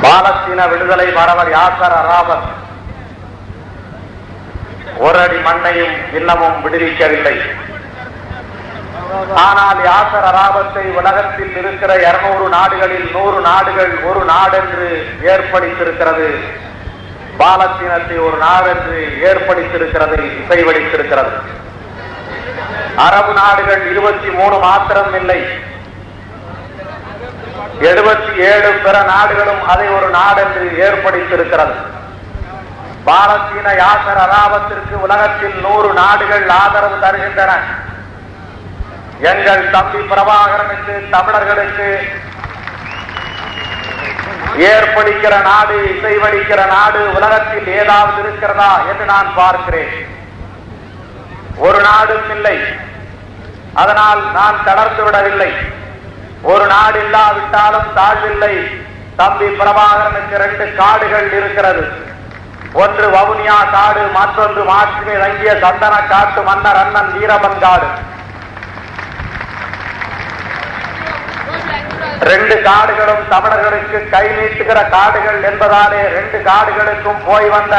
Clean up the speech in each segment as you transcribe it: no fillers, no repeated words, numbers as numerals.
பாலஸ்தீன விடுதலை மறவர் யாசர் அராபத் ஒரு அடி மண்ணையும் இன்னமும் விடுவிக்கவில்லை. ஆனால் யாசர் அராபத்தை உலகத்தில் இருக்கிற 200 நாடுகளில் 100 நாடுகள் ஒரு நாடென்று ஏற்படுத்தியிருக்கிறது. பாலஸ்தீனத்தை ஒரு நாடென்று ஏற்படுத்தியிருக்கிறது, இசைவடித்திருக்கிறது. அரபு நாடுகள் 23 மாத்திரம் இல்லை, 77 பிற நாடுகளும் அதை ஒரு நாடென்று ஏற்படுத்தியிருக்கிறது. பாலஸ்தீன யாசர் அராபத்திற்கு உலகத்தில் 100 நாடுகள் ஆதரவு தருகின்றன. எங்கள் தம்பி பிரபாகரனுக்கு, தமிழர்களுக்கு ஏற்படுகிற நாடு, இசைவடிக்கிற நாடு உலகத்தில் ஏதாவது இருக்கிறதா என்று நான் பார்க்கிறேன். ஒரு நாடும் இல்லை. அதனால் நான் தளர்ந்து விடவில்லை. ஒரு நாடு இல்லாவிட்டாலும் தாழ்வில்லை. தம்பி பிரபாகரனுக்கு 2 காடுகள் இருக்கிறது. ஒன்று வவுனியா காடு, மற்றொன்று மாற்றுமே தங்கிய சந்தன காட்டு மன்னர் அண்ணன் வீரபன் காடு. 2 காடுகளும் தமிழர்களுக்கு கை நீட்டுகிற காடுகள் என்பதாலே 2 காடுகளுக்கும் போய் வந்த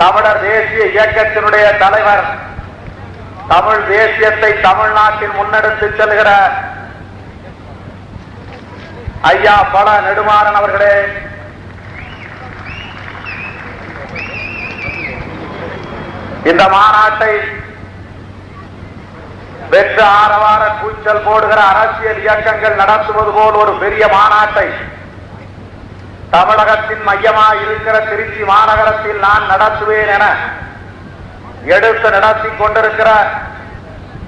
தமிழர் தேசிய இயக்கத்தினுடைய தலைவர், தமிழ் தேசியத்தை தமிழ்நாட்டில் முன்னெடுத்து செல்கிற ஐயா பல நெடுமாறன் அவர்களே, இந்த மாநாட்டை வெற்று ஆரவார கூச்சல் போடுகிற அரசியல் இயக்கங்கள் நடத்துவது போல் ஒரு பெரிய மாநாட்டை தமிழகத்தின் மையமாக இருக்கிற திருச்சி மாநகரத்தில் நான் நடத்துவேன் என எடுத்து நடத்தி கொண்டிருக்கிற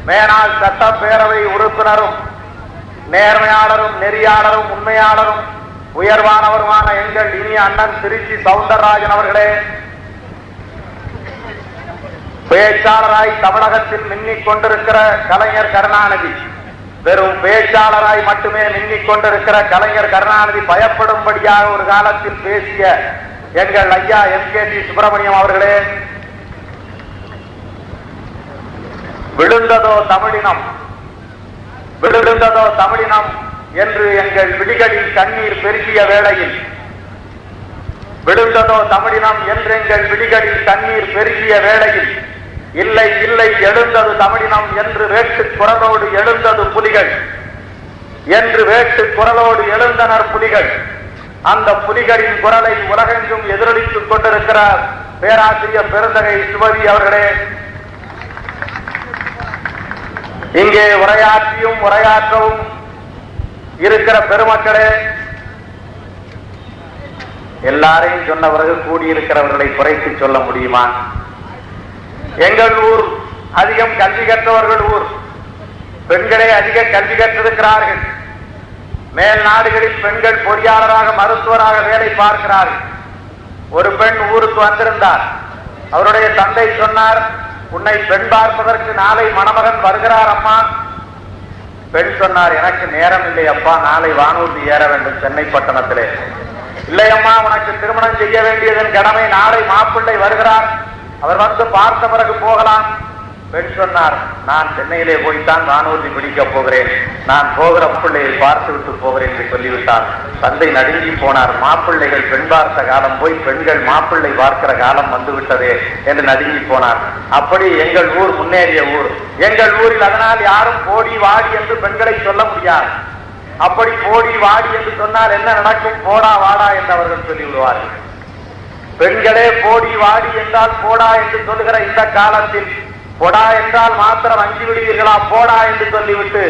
மேனாள் சட்டப்பேரவை உறுப்பினரும் நேர்மையாளரும் நெறியாளரும் உண்மையாளரும் உயர்வானவருமான எங்கள் இனிய அண்ணன் திருச்சி சவுந்தரராஜன் அவர்களே, பேச்சாளராய் தமிழகத்தில் மின்னிக் கொண்டிருக்கிற கலைஞர் கருணாநிதி, வெறும் பேச்சாளராய் மட்டுமே மின்னிக் கொண்டிருக்கிற கலைஞர் கருணாநிதி பயப்படும்படியாக ஒரு காலத்தில் பேசிய எங்கள் ஐயா MKT சுப்பிரமணியம் அவர்களே, விழுந்ததோ தமிழினம், விழுந்ததோ தமிழினம் என்று எங்கள் விழிகளில் கண்ணீர் பெருகிய வேளையில், விழுந்ததோ தமிழினம் என்று எங்கள் விழிகளில் கண்ணீர் பெருகிய வேளையில், இல்லை இல்லை எழுந்தது தமிழினம் என்று வேட்டு குரலோடு எழுந்தது புலிகள் என்று வேட்டு குரலோடு எழுந்தனர் புலிகள். அந்த புலிகளின் குரலை உலகெங்கும் எதிரொலித்துக் கொண்டிருக்கிற பேராசிரியர் பெருந்தகை சிவதி அவர்களே, இங்கே உரையாற்றியும் உரையாற்றவும் இருக்கிற பெருமக்களே, எல்லாரையும் சொன்ன பிறகு கூடியிருக்கிறவர்களை குறைத்து சொல்ல முடியுமா? எங்கள் ஊர் அதிகம் கல்வி கற்றவர்கள் ஊர். பெண்களே அதிக கல்வி கற்றிருக்கிறார்கள். மேல் நாடுகளில் பெண்கள் பொறியாளராக, மருத்துவராக வேலை பார்க்கிறார்கள். ஒரு பெண் ஊருக்கு வந்திருந்தார். அவருடைய தந்தை சொன்னார், உன்னை பெண் பார்ப்பதற்கு நாளை மணமகன் வருகிறார் அம்மா. பெண் சொன்னார், எனக்கு நேரம் இல்லை அப்பா, நாளை வானூர்தி ஏற வேண்டும் சென்னை பட்டணத்திலே. இல்லையம்மா, உனக்கு திருமணம் செய்ய வேண்டியதன் கடமை, நாளை மாப்பிள்ளை வருகிறார், அவர் வந்து பார்த்த பிறகு போகலாம். பெண் சொன்னார், நான் சென்னையிலே போய்த்தான் வானூர்தி பிடிக்கப் போகிறேன், நான் போகிற பிள்ளையை பார்த்து விட்டு போகிறேன் என்று சொல்லிவிட்டார். தந்தை நடுங்கி போனார். மாப்பிள்ளைகள் பெண் பார்த்த காலம் போய் பெண்கள் மாப்பிள்ளை பார்க்கிற காலம் வந்துவிட்டதே என்று நடுங்கி போனார். அப்படி எங்கள் ஊர் முன்னேறிய ஊர். எங்கள் ஊரில் அதனால் யாரும் போடி வாடி என்று பெண்களை சொல்ல முடியாது. அப்படி போடி வாடி என்று சொன்னால் என்ன நடக்கும்? போடா வாடா என்று அவர்கள் சொல்லிவிடுவார்கள். பெண்களே போடி வாடி என்றால் போடா என்று சொல்லுகிற இந்த காலத்தில் போடா என்றால் மாத்திரம் அஞ்சு விடுவீர்களா? போடா என்று சொல்லிவிட்டு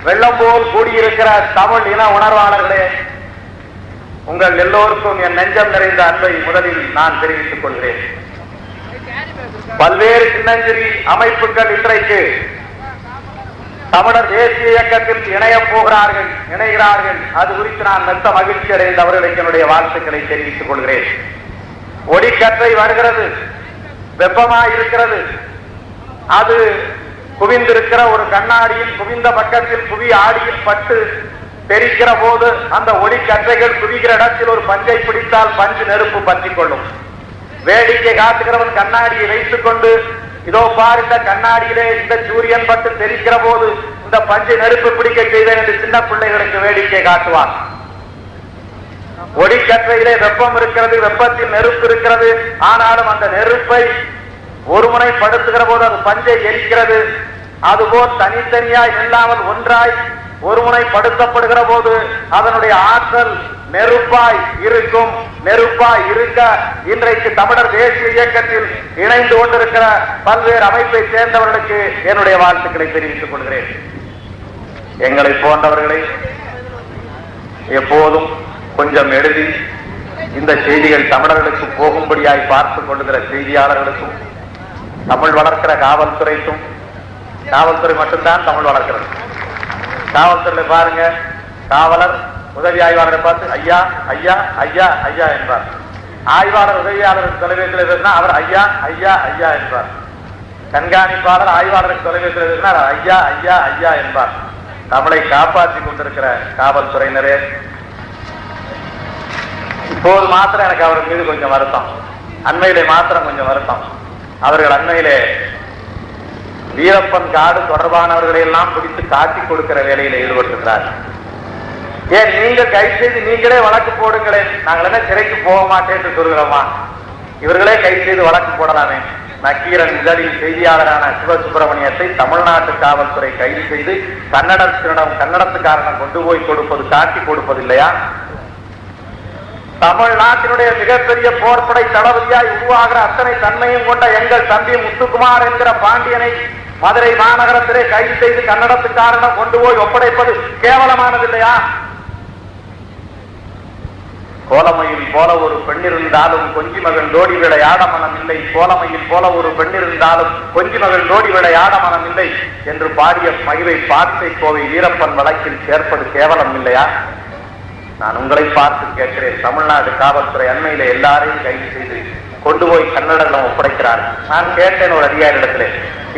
வெள்ளம் போல் கூடியிருக்கிற தமிழ் இன உணர்வாளர்களே, உங்கள் எல்லோருக்கும் என் நெஞ்சம் நிறைந்த அன்பை முதலில் நான் தெரிவித்துக் கொள்கிறேன். பல்வேறு சின்னஞ்சிறி அமைப்புகள் இன்றைக்கு தமிழர் தேசிய இயக்கத்தில் இணையப் போகிறார்கள், இணைகிறார்கள். அது குறித்து நான் மெத்த மகிழ்ச்சி அடைந்த அவர்களுக்கு என்னுடைய வாழ்த்துக்களை தெரிவித்துக் கொள்கிறேன். ஒளிக்கற்றை வருகிறது, வெப்பமாய் இருக்கிறது. அது குவிந்திருக்கிற ஒரு கண்ணாடியில் குவிந்த பக்கத்தில் குவி ஆடியில் பட்டு தெரிக்கிற போது அந்த ஒளிக்கற்றைகள் குவிகிற இடத்தில் ஒரு பஞ்சை பிடித்தால் பஞ்சு நெருப்பு பற்றிக் கொள்ளும். வேடிக்கை காட்டுகிறவன் கண்ணாடியை வைத்துக் கொண்டு, இதோ பார் இந்த கண்ணாடியிலே இந்த சூரியன் பட்டு தெரிக்கிற போது இந்த பஞ்சை நெருப்பு பிடிக்க செய்வேன் என்று சின்ன பிள்ளைகளுக்கு வேடிக்கை காட்டுவான். ஒளிக்கற்றையிலே வெப்பம் இருக்கிறது, வெப்பத்தில் நெருப்பு இருக்கிறது. ஆனாலும் அந்த நெருப்பை ஒருமுனைப்படுத்துகிற போது அது பஞ்சை எரிக்கிறது. அதுபோல் தனித்தனியாய் இல்லாமல் ஒன்றாய் ஒருமுனைப்படுத்தப்படுகிற போது அதனுடைய ஆற்றல் நெருப்பாய் இருக்கும். நெருப்பாய் இருக்க இன்றைக்கு தமிழர் தேசிய இயக்கத்தில் இணைந்து கொண்டிருக்கிற பல்வேறு அமைப்பை சேர்ந்தவர்களுக்கு என்னுடைய வாழ்த்துக்களை தெரிவித்துக் கொள்கிறேன். எங்களை போன்றவர்களை எப்போதும் கொஞ்சம் எழுதி இந்த செய்திகள் தமிழர்களுக்கு போகும்படியாய் பார்த்துக் கொள்ளுகிற செய்தியாளர்களுக்கும், தமிழ் வளர்க்கிற காவல்துறைக்கும், காவல்துறை மட்டும்தான் தமிழ் வளர்க்கிறது. காவல்துறையில பாருங்க, காவலர் உதவி ஆய்வாளரை பார்த்து ஐயா ஐயா ஐயா ஐயா என்பார். ஆய்வாளர் உதவியாளருக்கு தொலைபேசியில் பேசினா அவர் ஐயா ஐயா ஐயா என்பார். கண்காணிப்பாளர் ஆய்வாளருக்கு தொலைபேசியில் பேசினார் ஐயா ஐயா ஐயா என்பார். தமிழை காப்பாற்றிக் கொண்டிருக்கிற காவல்துறையினரே, இப்போது மாத்திரம் எனக்கு அவர் மீது கொஞ்சம் வருத்தம், அண்மையிலே மாத்திரம் கொஞ்சம் வருத்தம். அவர்கள் அண்மையிலே வீரப்பன் காடு தொடர்பானவர்களை எல்லாம் பிடித்து காட்டி கொடுக்கிற வேலையில் ஈடுபட்டிருக்கிறார். ஏன் நீங்க கைது செய்து நீங்களே வழக்கு போடுங்களேன், நாங்கள் என்ன சிறைக்கு போக மாட்டேன் என்று சொல்கிறோமா? இவர்களே கைது செய்து வழக்கு போடலாமே. நக்கீரன் இதழின் செய்தியாளரான சிவசுப்பிரமணியத்தை தமிழ்நாட்டு காவல்துறை கைது செய்து கன்னடத்துக்காரனம் கொண்டு போய் கொடுப்பது, காட்டி கொடுப்பது இல்லையா? தமிழ்நாட்டினுடைய மிகப்பெரிய போர்ப்படை தளபதியாய் உருவாகிற அத்தனை தன்மையும் கொண்ட எங்கள் தம்பி முத்துக்குமார் என்கிற பாண்டியனை மதுரை மாநகரத்திலே கைது செய்து கன்னடத்துக்காரனம் கொண்டு போய் ஒப்படைப்பது கேவலமானது இல்லையா? கோலமையில் போல ஒரு பெண்ணிருந்தாலும் கொஞ்சி மகள் தோடி விளையாட மனம் இல்லை, கோலமையில் போல ஒரு பெண்ணிருந்தாலும் கொஞ்சி மகள் தோடி விளையாட மனம் இல்லை என்று பாடிய மகிழை பாட்டை கோவை வீரப்பன் வழக்கில் சேர்ப்பது கேவலம் இல்லையா? நான் உங்களை பார்த்து கேட்கிறேன். தமிழ்நாடு காவல்துறை அண்மையில எல்லாரையும் கைது செய்து கொண்டு போய் கன்னடம் ஒப்படைக்கிறார். நான் கேட்டேன் ஒரு அதிகாரியிடத்திலே,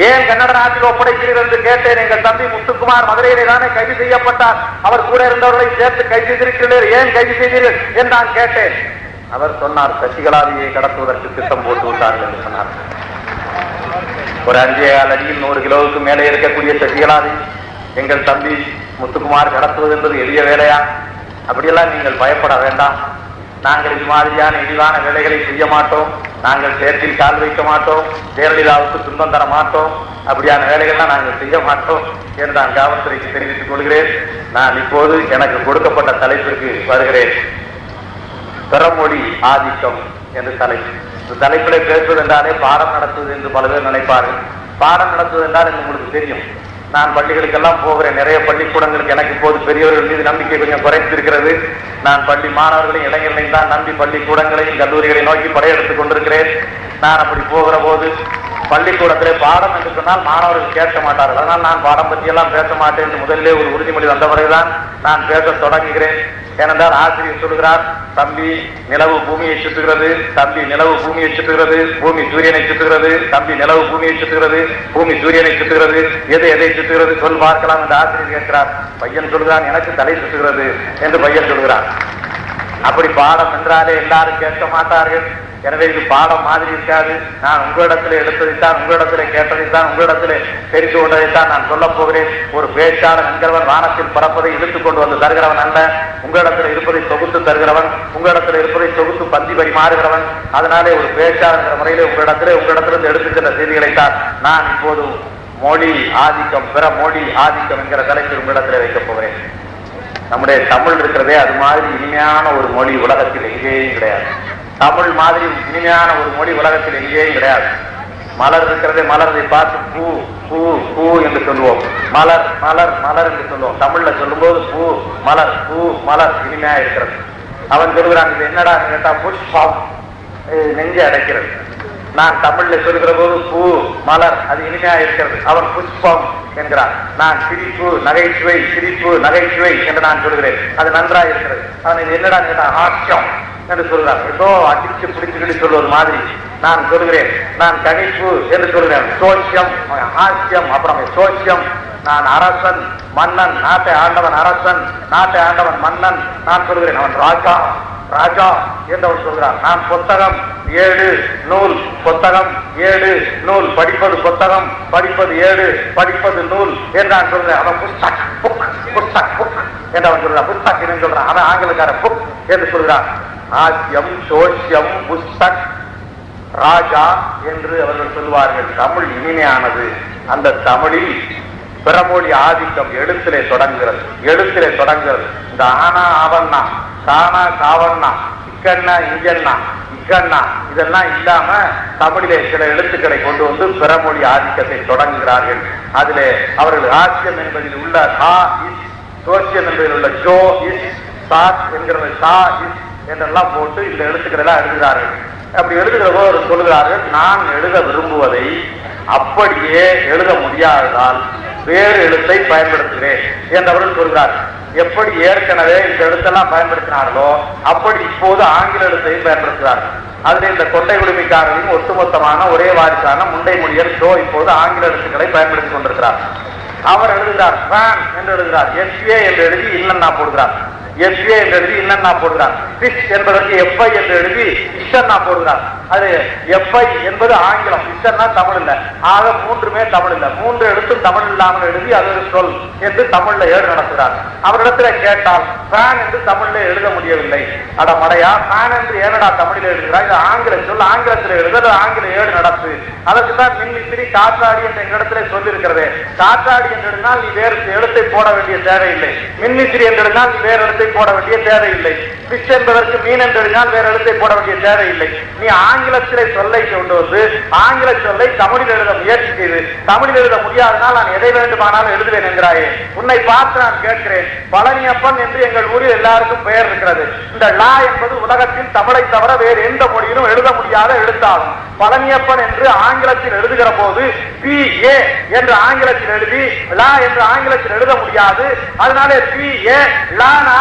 ஏன் கன்னட நாட்டில் ஒப்படைக்கிறீர்கள் என்று கேட்டேன். எங்கள் தம்பி முத்துக்குமார் மதுரையிலே தானே கைது செய்யப்பட்டார், அவர் கூட இருந்தவர்களை சேர்த்து கைது செய்திருக்கிறீர்கள், ஏன் கைது செய்தீர்கள் என்று நான் கேட்டேன். அவர் சொன்னார், சசிகலாவியை கடத்துவதற்கு திட்டம் போட்டு விட்டார்கள் என்று சொன்னார். ஒரு 5.5 அடியில் 100 கிலோவுக்கு மேலே இருக்கக்கூடிய சசிகலாவை எங்கள் தம்பி முத்துக்குமார் கடத்துவது என்பது எளிய வேலையா? அப்படியெல்லாம் நீங்கள் பயப்பட வேண்டாம். நாங்கள் இது மாதிரியான இழிவான வேலைகளை செய்ய மாட்டோம், நாங்கள் சேற்றில் கால் வைக்க மாட்டோம், ஜெயலலிதாவுக்கு துன்பம் தர மாட்டோம், அப்படியான வேலைகள்லாம் நாங்கள் செய்ய மாட்டோம் என்று நான் காவல்துறைக்கு தெரிவித்துக் கொள்கிறேன். நான் இப்போது எனக்கு கொடுக்கப்பட்ட தலைப்பிற்கு வருகிறேன். பிறமொழி ஆதிக்கம் என்று தலைப்பு. இந்த தலைப்பிலே பேசுவது என்றாலே பாடம் நடத்துவது என்று பல பேர் நினைப்பார்கள். பாடம் நடத்துவது என்றால் உங்களுக்கு தெரியும், நான் பள்ளிகளுக்கெல்லாம் போகிறேன். நிறைய பள்ளிக்கூடங்களுக்கு எனக்கு இப்போது பெரியவர்கள் மீது நம்பிக்கை கொஞ்சம் குறைத்திருக்கிறது. நான் பள்ளி மாணவர்களையும் இளைஞர்களையும் தான் நம்பி பள்ளிக்கூடங்களையும் கல்லூரிகளை நோக்கி படையெடுத்துக் கொண்டிருக்கிறேன். நான் அப்படி போகிற போது பள்ளிக்கூடத்திலே பாடம் என்று சொன்னால் மாணவர்கள் கேட்க மாட்டார்கள். அதனால் நான் பாடம் பற்றியெல்லாம் பேச மாட்டேன் என்று முதலிலே ஒரு உறுதிமொழி வந்த பிறகுதான் நான் பேச தொடங்குகிறேன். ஏனென்றால் ஆசிரியர் சொல்கிறார், தம்பி நிலவு பூமியை சுற்றுகிறது, தம்பி நிலவு பூமியை சுற்றுகிறது, பூமி சூரியனை சுற்றுகிறது, தம்பி நிலவு பூமியை சுற்றுகிறது, பூமி சூரியனை சுற்றுகிறது, எது எதை சுற்றுகிறது சொல் பார்க்கலாம் என்று ஆசிரியர் கேட்கிறார். பையன் சொல்கிறான், எனக்கு தலை சுற்றுகிறது என்று பையன் சொல்கிறான். அப்படி பாடம் என்றாலே எல்லாரும் கேட்க மாட்டார்கள். எனவே இது பாடம் மாதிரி இருக்காது. நான் உங்களிடத்தில் எடுத்ததைத்தான், உங்களிடத்தில் கேட்டதைத்தான், உங்களிடத்தில் தெரிந்து கொண்டதைத்தான் நான் சொல்ல போகிறேன். ஒரு பேச்சாளர் என்கிறவன் வானத்தில் பறப்பதை இழுத்துக் கொண்டு வந்து தருகிறவன் அல்ல, உங்களிடத்தில் இருப்பதை தொகுத்து தருகிறவன், உங்களிடத்தில் இருப்பதை தொகுத்து பந்தி பரிமாறுகிறவன். அதனாலே ஒரு பேச்சாளர் என்ற முறையிலே உங்களிடத்திலிருந்து எடுத்துக்கின்ற செய்திகளைத்தான் நான் இப்போது மொழி ஆதிக்கம், பிற மொழி ஆதிக்கம் என்கிற தலைப்பில் உங்களிடத்தில் வைக்கப் போகிறேன். நம்முடைய தமிழ் இருக்கிறதே, அது மாதிரி இனிமையான ஒரு மொழி உலகத்தில் எங்கேயும் கிடையாது. தமிழ் மாதிரி இனிமையான ஒரு மொழி உலகத்தில் எங்கேயும் கிடையாது. மலர் இருக்கிறதே, மலரை பார்த்து பூ பூ பூ என்று சொல்லுவோம், மலர் மலர் மலர் என்று சொல்லுவோம். தமிழ்ல சொல்லும் போது பூ மலர் பூ மலர் இனிமையா இருக்கிறது. அவன் சொல்கிறான், இது என்னடா கேட்டா புஷ்பம், நெஞ்சை அடைக்கிறது. நான் தமிழ்ல சொல்கிற போது பூ மலர் அது இனிமையா இருக்கிறது, அவன் புஷ்பம் என்கிறான். நான் சிரிப்பு நகைச்சுவை, சிரிப்பு நகைச்சுவை என்று நான் சொல்கிறேன், அது நன்றாக இருக்கிறது. அவன் இது என்னடா கேட்டா ஹாஸ்யம் என்று சொல்கிறான். ஏதோ அடிச்சு பிடிச்சுக்கிட்டு சொல்வது மாதிரி நான் சொல்கிறேன். நான் கணிப்பு என்று சொல்கிறேன், சோசியம் ஹாஸ்யம், அப்புறம் சோசியம். நான் அரசன் மன்னன், நாட்டை ஆண்டவன் அரசன், நாட்டை ஆண்டவன் மன்னன் நான் சொல்கிறேன். அவன் ராஜா ராஜா என்றவர் சொல்கிறார். நான் புத்தகம் 7 நூல், புத்தகம் 7 நூல், படிப்பது புத்தகம், படிப்பது 7, படிப்பது நூல் என்று நான் சொல்றேன். அவன் புஸ்தக் புக், புஸ்தக் புக் என்று அவன் சொல்றான். புஸ்தக் என்று சொல்றான். அவன் ஆங்கிலக்கார புக் என்று சொல்கிறான். ஆசியம், சோசியம், புஸ்தக், ராஜா என்று அவர்கள் சொல்வார்கள். தமிழ் இனிமையானது. அந்த தமிழில் பிறமொழி ஆதிக்கம் எழுத்திலே தொடங்குகிறது. எழுத்திலே தொடங்குகிறது. இந்த ஆனா ஆவண்ணா, கானா காவண்ணா, இக்கண்ணா இங்கண்ணா, இக்கண்ணா இதெல்லாம் இல்லாம தமிழிலே சில எழுத்துக்களை கொண்டு வந்து பிறமொழி ஆதிக்கத்தை தொடங்குகிறார்கள். அதிலே அவர்கள் ஆசியம் என்பதில் உள்ள சா இஸ், சோசியம் என்பதில் உள்ள ஜோ இஸ், சாத் என்கிறது சா இஸ் என்றெல்லாம் போட்டு இந்த எழுத்துக்களை எல்லாம் எழுதுகிறார்கள். அப்படி எழுதுகிற போது சொல்லுகிறார்கள், நான் எழுத விரும்புவதை அப்படியே எழுத முடியாததால் வேறு எழுத்தை பயன்படுத்துகிறேன் என்று அவர்கள் சொல்கிறார்கள். எப்படி ஏற்கனவே இந்த எழுத்தெல்லாம் பயன்படுத்தினார்களோ அப்படி இப்போது ஆங்கில எழுத்தையும் பயன்படுத்துகிறார்கள். அதில் இந்த கொண்டை குடிமைக்காரர்களின் ஒட்டுமொத்தமான ஒரே வாரிசான முண்டை மொழியர் ஷோ இப்போது ஆங்கில எழுத்துக்களை பயன்படுத்திக் கொண்டிருக்கிறார். அவர் எழுதுகிறார் ஃபேன் என்று எழுதுகிறார். எஸ்ஏ என்று எழுதி இன்னன்னா போடுகிறார். எஸ்ஏ என்று எழுதி இன்னன்னா போடுகிறார். பிஷ் என்பதற்கு எஃப்ஐ என்று எழுதி இஷ்டன்னா போடுகிறார். அது எஃப்ஐ என்பது ஆங்கிலம், இஷ்டன்னா தமிழ் இல்ல. ஆக மூன்றுமே தமிழ் இல்ல. மூன்று எழுத்தும் தமிழ் இல்லாமல் எழுதி அது ஒரு சொல் என்று தமிழ்ல ஏடு நடத்துகிறார். அவரிடத்துல கேட்டால் ஃபேன் என்று தமிழ்ல எழுத முடியவில்லை. அட மடையா, ஃபேன் என்று ஏனடா தமிழில் எழுதுகிறார்? இது ஆங்கில சொல், ஆங்கிலத்தில் எழுத ஆங்கில ஏடு நடத்து. அதற்கு தான் மின்விசிறி காற்றாடி என்ற எங்களிடத்திலே சொல்லியிருக்கிறது. காற்றாடி என்று எழுதினால் நீ வேறு எழுத்தை போட வேண்டிய தேவையில்லை. மின்விசிறி என்று எழுதினால் நீ வேறு எழுத்தை போட வேண்டிய தேவையில்லை. பிஷ் என்பதற்கு மீன் என்று எழுதினால் வேறு எழுத்தை போட வேண்டிய தேவையில்லை. நீ ஆங்கிலத்திலே சொல்லை கொண்டு வந்து ஆங்கில சொல்லை தமிழில் எழுத முயற்சி செய்து தமிழில் எழுத முடியாதனால் நான் எதை வேண்டுமானாலும் எழுதுவேன் என்கிறாயே. உன்னை பார்த்து நான் கேட்கிறேன், பழனியப்பன் என்று எங்கள் ஊரில் எல்லாருக்கும் பெயர் இருக்கிறது. இந்த லா என்பது உலகத்தில் தமிழை தவிர வேறு எந்த மொழியிலும் எழுத முடியாத எழுத்தாகும். பழனியப்பன் என்று ஆங்கிலத்தில் எழுதுகிற போது PA என்று ஆங்கிலத்தில் எழுதி லா என்று ஆங்கிலத்தில் எழுத முடியாது. அதனாலே PA லானா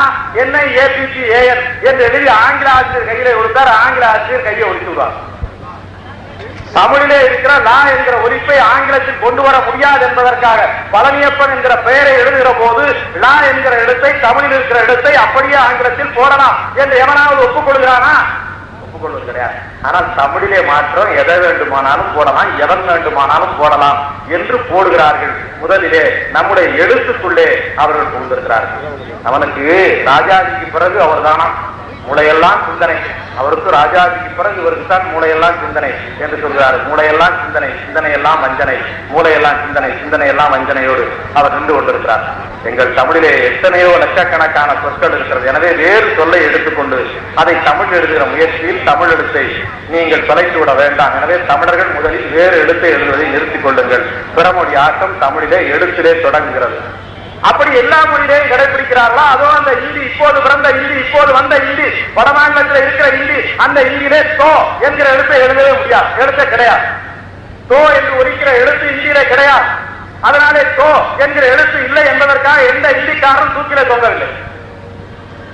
NIAPPAN என்று எழுதி ஆங்கில ஆசிரியர் கையிலே கொடுத்தார். ஆங்கில ஆசிரியர் கையை ஒழித்துள்ளார். தமிழிலே இருக்கிற லா என்கிற ஒலிப்பை ஆங்கிலத்தில் கொண்டு வர முடியாது என்பதற்காக பழனியப்பன் என்கிற பெயரை எழுதுகிற போது லா என்கிற எழுத்தை தமிழில் இருக்கிற எழுத்தை அப்படியே ஆங்கிலத்தில் போடலாம் என்று எவனாவது ஒப்புக்கொள்கிறானா? ஒப்புக்கொள்வது கிடையாது. ஆனால் தமிழிலே மாற்றம் எதை வேண்டுமானாலும் போடலாம், எவன் வேண்டுமானாலும் போடலாம் என்று போடுகிறார்கள். முதலிலே நம்முடைய எழுத்துக்குள்ளே அவர்கள் புகுந்திருக்கிறார்கள். அவனுக்கு ராஜாஜிக்கு பிறகு அவர் தானா மூளையெல்லாம் சிந்தனை. அவருக்கு ராஜாஜிக்கு பிறகு இவருக்கு தான் மூளையெல்லாம் சிந்தனை என்று சொல்கிறார். மூளையெல்லாம் சிந்தனை, சிந்தனையெல்லாம் வஞ்சனை, மூளையெல்லாம் சிந்தனை, சிந்தனையெல்லாம் வஞ்சனையோடு அவர் நின்று கொண்டிருக்கிறார். எங்கள் தமிழிலே எத்தனையோ லட்சக்கணக்கான சொற்கள் இருக்கிறது. எனவே வேறு சொல்லை எடுத்துக்கொண்டு அதை தமிழ் எழுதுகிற முயற்சியில் தமிழ் எழுத்தை நீங்கள் தொலைத்து விட வேண்டாம். எனவே தமிழர்கள் முதலில் வேறு எழுத்தை எழுதுவதை நிறுத்திக் கொள்ளுங்கள். பிறமொழி ஆக்கம் தமிழிலே எழுத்திலே தொடங்குகிறது. அப்படி எல்லா மொழியிலையும் கடைபிடிக்கிறார்களா? அதோ அந்த இந்தி, இப்போது பிறந்த இந்தி, இப்போது வந்த இந்தி, வடமாநிலத்தில் இருக்கிற இந்தி, அந்த இந்தியிலே தோ என்கிற எழுத்தை எழுதவே முடியாது. எழுத்தே கிடையாது. தோ என்று ஒலிக்கிற எழுத்து இந்தியிலே கிடையாது. அதனாலே தோ என்கிற எழுத்து இல்லை என்பதற்காக எந்த இந்திக்காரரும் தூக்கிலே தொங்கவில்லை.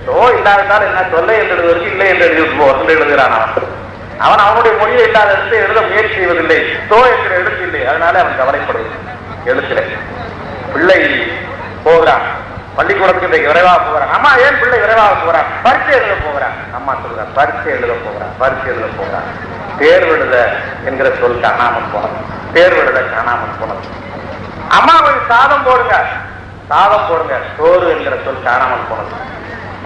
தோ இல்லாவிட்டால் என்ன சொல்ல என்று எழுதுவதற்கு இல்லை என்று எழுதுகிறான். அவன் அவனுடைய மொழியை இல்லாத எழுத்தை எழுத முயற்சி செய்வதில்லை. தோ என்கிற எழுத்து இல்லை. அதனாலே அவன் கவலைப்படுவது எழுத்திலே. பிள்ளை போகிறான் பள்ளிக்கூடத்துக்கு இன்றைக்கு விரைவாக போகிறான். அம்மா ஏன் பிள்ளை விரைவாக போகிறான்? பரீட்சை எழுத போகிறான். அம்மா சொல்றான் பரீட்சை எழுத போகிறான், பரீட்சை எழுத போகிறான். தேர்வு எழுத என்கிற சொல் காணாமல் போனது. தேர்வு எழுத காணாமல் போனது. அம்மா கொஞ்சம் சாதம் போடுங்க, சாதம் போடுங்க. சோறு என்கிற சொல் காணாமல் போனது.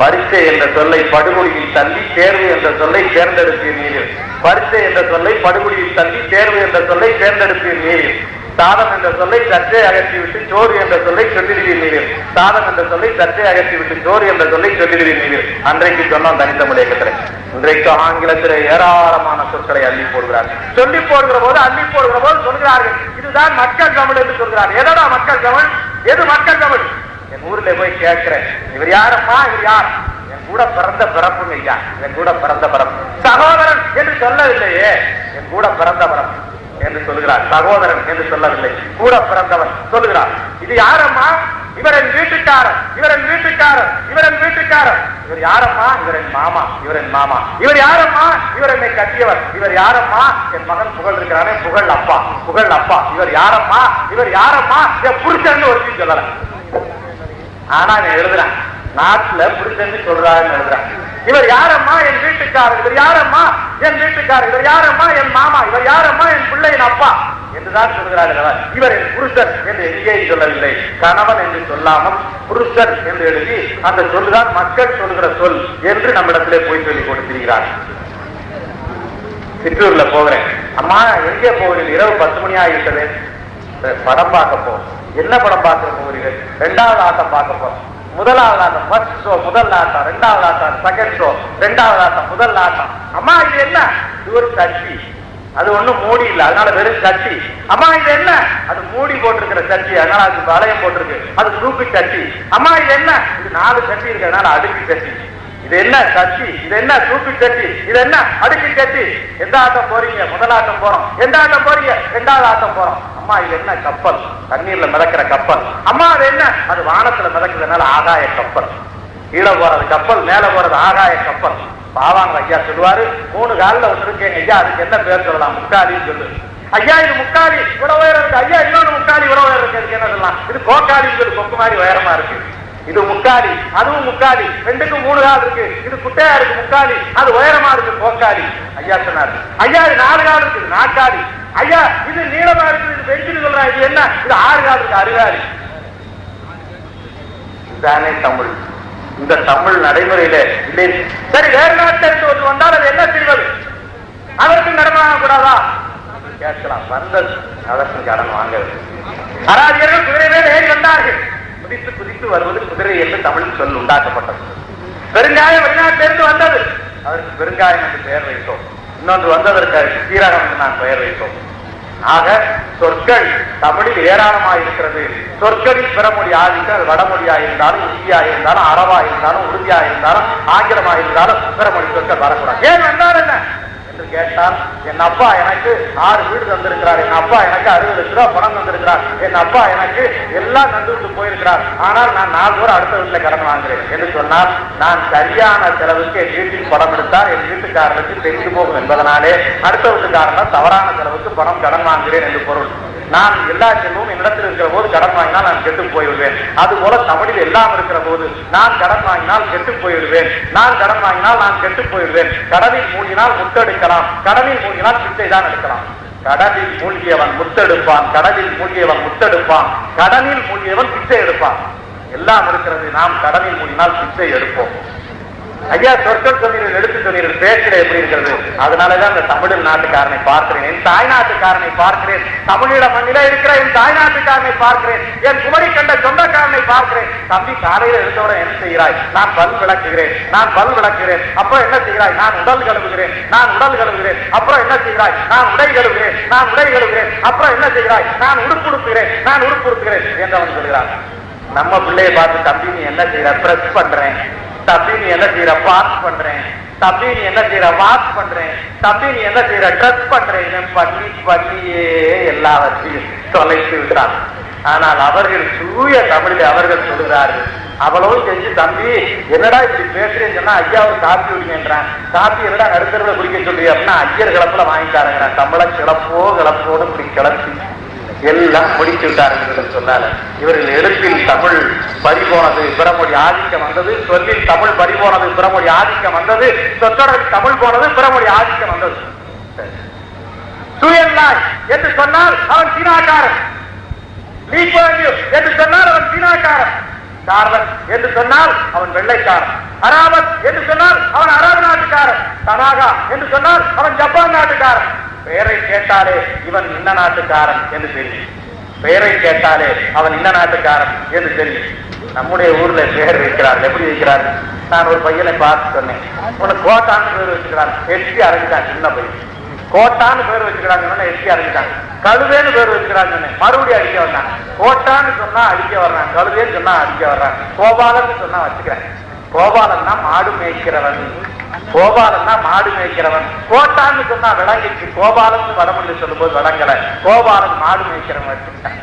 பரீட்சை என்ற சொல்லை படுகொலியில் தள்ளி தேர்வு என்ற சொல்லை தேர்ந்தெடுப்பிய நீரில். பரீட்சை என்ற சொல்லை படுகொலியில் தள்ளி தேர்வு என்ற சொல்லை தேர்ந்தெடுப்பிய நீரில். சாதம் என்ற சொல்லை சற்றே அகற்றிவிட்டு சோறு என்ற சொல்லை சொல்லிடுவீர் நீரில். சாதம் என்ற சொல்லை சற்றே அகற்றிவிட்டு சோறு என்ற சொல்லை சொல்லிடுவீர் நீரில். அன்றைக்கு சொன்னோம் தனித்தமிழ் இயக்கத்தில். இன்றைக்கு ஆங்கிலத்தில் ஏராளமான சொற்களை அள்ளி போடுகிறார். சொல்லி போடுகிற போது அள்ளி போடுகிற போது சொல்கிறார்கள் இதுதான் மக்கள் தமிழ் என்று சொல்கிறார். எதடா மக்கள் தமிழ்? எது மக்கள் தமிழ்? என் ஊர்ல போய் கேட்கிறேன், இவர் யாரம்மா? இவர் யார்? என் கூட பிறந்த பிறப்புங்க ஐயா, என் கூட பிறந்த பிறப்பு. சகோதரன் என்று சொல்லவில்லையே, என் கூட பிறந்த பிறப்பு என்று சொல்லுகிறார். சகோதரன் என்று சொல்லவில்லை, கூட பிறந்தவன் சொல்லுகிறார். இது யாரம்மா? இவர் என் வீட்டுக்காரர், இவர் என் வீட்டுக்காரர், இவர் என் வீட்டுக்காரர். இவர் யாரம்மா? இவர் என் மாமா, இவர் என் மாமா. இவர் யாரம்மா? இவர் என்னை கட்டியவர். இவர் யாரம்மா? என் மகன் புகழ் இருக்கிறானே, புகழ் அப்பா, புகழ் அப்பா. இவர் யாரம்மா? இவர் யாரம்மா? என் புருஷன் ஒரு சொல்லல. ஆனா நான் எழுதுறேன், நாட்டுல புருஷன் சொல்றாருன்னு எழுதுறேன். இவர் யாரம்மா? என் வீட்டுக்காரர். இவர் யாரம்மா? என் வீட்டுக்காரர். இவர் யாரம்மா? என் மாமா. இவர் யாரம்மா? என் பிள்ளையின் அப்பா என்றுதான் சொல்கிறார்கள். இவர் என் புருஷன் என்று எங்கேயும் சொல்லவில்லை. கணவன் என்று சொல்லாமல் புருஷன் என்று எழுதி அந்த சொல்லுதான் மக்கள் சொல்கிற சொல் என்று நம்மிடத்திலே போய் சொல்லிக் கொடுத்திருக்கிறார். சிற்றூர்ல போகிறேன். அம்மா எங்கே போகிறீர்கள்? இரவு 10 மணி ஆகிவிட்டது. படம் பார்க்க போ. என்ன படம் பார்க்க போகிறீர்கள்? 2வது ஆட்டம் பார்க்க போ. முதலாவது ஆட்டம் ஃபர்ஸ்ட் ஷோ, முதல் ஆட்டம். 2வது ஆட்டம் செகண்ட் ஷோ, 2வது ஆட்டம், முதல் ஆட்டம். அம்மா இது என்ன? இது ஒரு சட்டி. அது ஒண்ணும் மூடி இல்ல, அதனால வெறும் சட்டி. அம்மா இது என்ன? அது மூடி போட்டிருக்கிற சட்டி, அதனால அது வளையம் போட்டிருக்கு, அது தூக்கு சட்டி. அம்மா இது என்ன? இது 4 சட்டி இருக்கு, அதனால அடுக்கு சட்டி. இது என்ன சட்டி? இது என்ன தூக்கு சட்டி? இது என்ன அடுக்கு சட்டி? எந்த ஆட்டம் போறீங்க? முதல் ஆட்டம் போறோம். எந்த ஆட்டம் போறீங்க? 2வது ஆட்டம் போறோம். அம்மா இது என்ன? கப்பல், தண்ணீர்ல மிதக்கிற கப்பல். அம்மா அது என்ன? அது வானத்துல மிதக்கிறதுனால ஆகாய கப்பல். கீழே போறது கப்பல், மேல போறது ஆகாய கப்பல். பாவாங்க ஐயா சொல்லுவாரு, 3 காலில் ஒன்று இருக்கேங்க ஐயா, அதுக்கு என்ன பேர் சொல்லலாம்? முக்காலின்னு சொல்லு. ஐயா இது முக்காலி இவ்வளவு உயரம் இருக்கு. ஐயா இன்னொன்று முக்காலி இவ்வளவு உயரம் இருக்கு, அதுக்கு என்ன சொல்லலாம்? இது கோக்காலின்னு சொல்லி கொக்கு மாதிரி உயரமா இருக்கு. இது முக்காலி, அதுவும் முக்காலி. 2க்கும் 3 கால் இருக்கு. இது குட்டையா இருக்கு முக்காலி, அது உயரமா இருக்கு கோக்காலி. ஐயா சொன்னாரு. ஐயா இது 4 கால் இருக்கு, நாற்காலி. ஐயா இது நீளமா இருக்கு, இது பெஞ்சின்னு சொல்றான். இது என்ன? இது 6 கால் இருக்கு, அருகாலி. இதுதானே தமிழ். இந்த தமிழ் நடைமுறையில இல்லை. சரி, வேறு நாட்டிலிருந்து ஒன்று வந்தால் அது என்ன செய்வது? அதற்கு கடன் வாங்க கூடாதா? கேட்கலாம். வந்தது அதற்கு கடன் வாங்கிறது. அராஜியர்கள் குதிரை மேல் ஏறி வந்தார்கள். குதித்து குதித்து வருவது குதிரை என்று தமிழ் சொல் உண்டாக்கப்பட்டது. பெருங்காயம் வெளிநாட்டிலிருந்து வந்தது, அதற்கு பெருங்காயம் என்று பெயர் வைத்தோம். இன்னொன்று வந்ததற்கு சீரகம் என்று நான் பெயர் வைத்தோம். ஆக சொற்கள் தமிழில் ஏராளமாக இருக்கிறது. சொற்களில் பிறமொழி ஆதிக்க வடமொழியாக இருந்தாலும், இந்தியாக இருந்தாலும், அரபா இருந்தாலும், உறுதியாக இருந்தாலும், ஆங்கிலமாக இருந்தாலும் பிறமொழி சொற்கள் வரக்கூடாது. ஏன் வந்தால் என்ன என்று கேட்டால், என் அப்பா எனக்கு 6 வீடு தந்திருக்கிறார், என் அப்பா எனக்கு 60 லட்ச ரூபாய் பணம் தந்திருக்கிறார், என் அப்பா எனக்கு எல்லாம் தந்து விட்டு போயிருக்கிறார், ஆனால் நான் 4 பேர் அடுத்த வீட்டில் கடன் வாங்குகிறேன் என்று சொன்னால், நான் சரியான செலவுக்கு என் வீட்டில் படம் எடுத்தால் என் வீட்டுக்காரனுக்கு தெரிந்து போகும் என்பதனாலே அடுத்த வீட்டுக்காரன் தவறான செலவுக்கு பணம் கடன் வாங்குகிறேன் என்று பொருள். நான் எல்லா செல்வமும் என்னிடத்தில் இருக்கிற போது கடன் வாங்கினால் நான் கெட்டு போய்விடுவேன். அதுபோல தமிழில் எல்லாம் இருக்கிற போது நான் கடன் வாங்கினால் கெட்டு போய்விடுவேன். நான் கடன் வாங்கினால் நான் கெட்டு போய்விடுவேன். கடலில் மூழ்கினால் முத்தெடுக்கலாம், கடலில் மூழ்கினால் பிச்சை தான் எடுக்கலாம். கடலில் மூழ்கியவன் முத்தெடுப்பான், கடலில் மூழ்கியவன் முத்தெடுப்பான், கடலில் மூழ்கியவன் பிச்சை எடுப்பான். எல்லாம் இருக்கிறது. நாம் கடலில் மூழ்கினால் பிச்சை எடுப்போம். ஐயா சொற்கள் சொன்னீர்கள், எடுத்து சொன்னீர்கள், பேச்சில எப்படி இருக்கிறது? அதனாலதான் இந்த தமிழ் நாட்டுக்காரனை பார்க்கிறேன், என் தாய் நாட்டுக்காரனை பார்க்கிறேன், தமிழீழ மண்ணில இருக்கிற என் தாய் நாட்டுக்காரனை பார்க்கிறேன், என் குமரி கண்ட சொந்தக்காரனை பார்க்கிறேன். தம்பி காலையில எழுந்தவுடன் என்ன செய்கிறாய்? நான் பல் விளக்குகிறேன், நான் பல் விளக்குகிறேன். அப்புறம் என்ன செய்கிறாய்? நான் உடல் கழுவுகிறேன், நான் உடல் கழுவுகிறேன். அப்புறம் என்ன செய்கிறாய்? நான் உடை கழுவுகிறேன், நான் உடை கழுவுகிறேன். அப்புறம் என்ன செய்கிறாய்? நான் உடுப்புடுத்துகிறேன், நான் உடுப்புடுத்துகிறேன் என்றவன் சொல்கிறான். நம்ம பிள்ளையை பார்த்து, தம்பி நீ என்ன செய்யற? பிரஸ் பண்றேன். தம்பி நீ என்ன செய்யற? பாஸ் பண்றேன். தம்பி நீ என்ன செய்யற? வாஷ் பண்றேன். தம்பி நீ என்ன செய்யற? ட்ரெஸ் பண்றேன். பண்ணி பண்ணியே எல்லாவற்றையும் தொலைத்து விட்டான். ஆனால் அவர்கள் தூய தமிழில் அவர்கள் சொல்கிறார்கள், அவ்வளவும் செஞ்சு தம்பி என்னடா இப்படி பேசுறேன்னு சொன்னா ஐயா ஒரு காப்பி குடிங்கன்றான். காப்பி என்னடா நடுத்தரவுல குடிக்க சொல்லி அப்படின்னா ஐயர் கிளப்புல வாங்கிட்டாருங்கிறான். தமிழை கிளப்போடு இப்படி கிளப்பி எல்லாம் முடித்து விட்டார்கள் சொன்னால. இவர்கள் எழுத்தில் தமிழ் பறிபோனது, பிறமொழி ஆதிக்கம் வந்தது. சொல்லில் தமிழ் பறிபோனது, பிறமொழி ஆதிக்கம் வந்தது. சொற்றொடரில் தமிழ் போனது, பிறமொழி ஆதிக்கம் வந்தது. சுயல்லாய் என்று சொன்னால் அவன் சீனாக்காரன், என்று சொன்னால் அவன் சீனாக்காரன், கார்வன் என்று சொன்னால் அவன் வெள்ளைக்காரன், அராபத் என்று சொன்னால் அவன் அரபு நாட்டுக்காரன், தனாகா என்று சொன்னால் அவன் ஜப்பான் நாட்டுக்காரன். பெயரை கேட்டாலே இவன் இந்த நாட்டுக்காரன் என்று தெரியும். பெயரை கேட்டாலே அவன் இந்த நாட்டுக்காரன் என்று தெரியும். நம்முடைய ஊர்ல பெயர் வைக்கிறார்கள். எப்படி வைக்கிறார்கள்? நான் ஒரு பையனை பார்த்து சொன்னேன், உனக்கு கோட்டான்னு பேர் வச்சுக்கிறான். எட்டி அரைஞ்சிட்டான். சின்ன பையன் கோட்டான்னு பேர் வச்சுக்கிறாங்க, எட்டி அரைஞ்சிட்டாங்க. கழுவேன்னு பேர் வச்சுக்கிறாங்க, மறுபடியும் அடிக்க வர்றான். கோட்டான்னு சொன்னா அடிக்க வர்றான், கழுவேன்னு சொன்னா அடிக்க வர்றான். கோபாலன்னு சொன்னா வச்சுக்கிறேன். கோபாலன்னா மாடு மேய்க்கிறவன், கோபாலன்னா மாடு மேய்க்கிறவன். கோட்டான்னு சொன்னா விளங்கிச்சு. கோபாலன் வடமொழி சொல்லும் போது விளங்கல. கோபாலன் மாடு மேய்க்கிறவன் வச்சுக்கிட்டான்.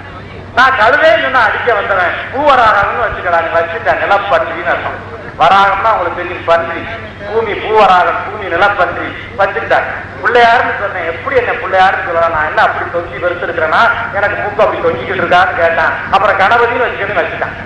நான் கழுவேன்னு சொன்னா அடிக்க வந்தவன் பூவராகம்னு வச்சுக்கிறாங்க, வச்சுட்டாங்க. நிலப்பன்றின்னு அர்த்தம். வராகம்னா உங்களுக்கு தெரியும், பன்றி. பூமி பூவராகம், பூமி நிலப்பன்றி வச்சுக்கிட்டாங்க. பிள்ளையாருன்னு சொன்னேன். எப்படி என்ன பிள்ளையாருன்னு சொல்லலாம்? நான் என்ன அப்படி தொங்கி வெறுத்து இருக்கிறேன்னா எனக்கு மூக்கு அப்படி தொங்கிக்கிட்டு இருக்கான்னு கேட்டான். அப்புறம் கணபதினு வச்சுக்கணும்னு வச்சுட்டான்.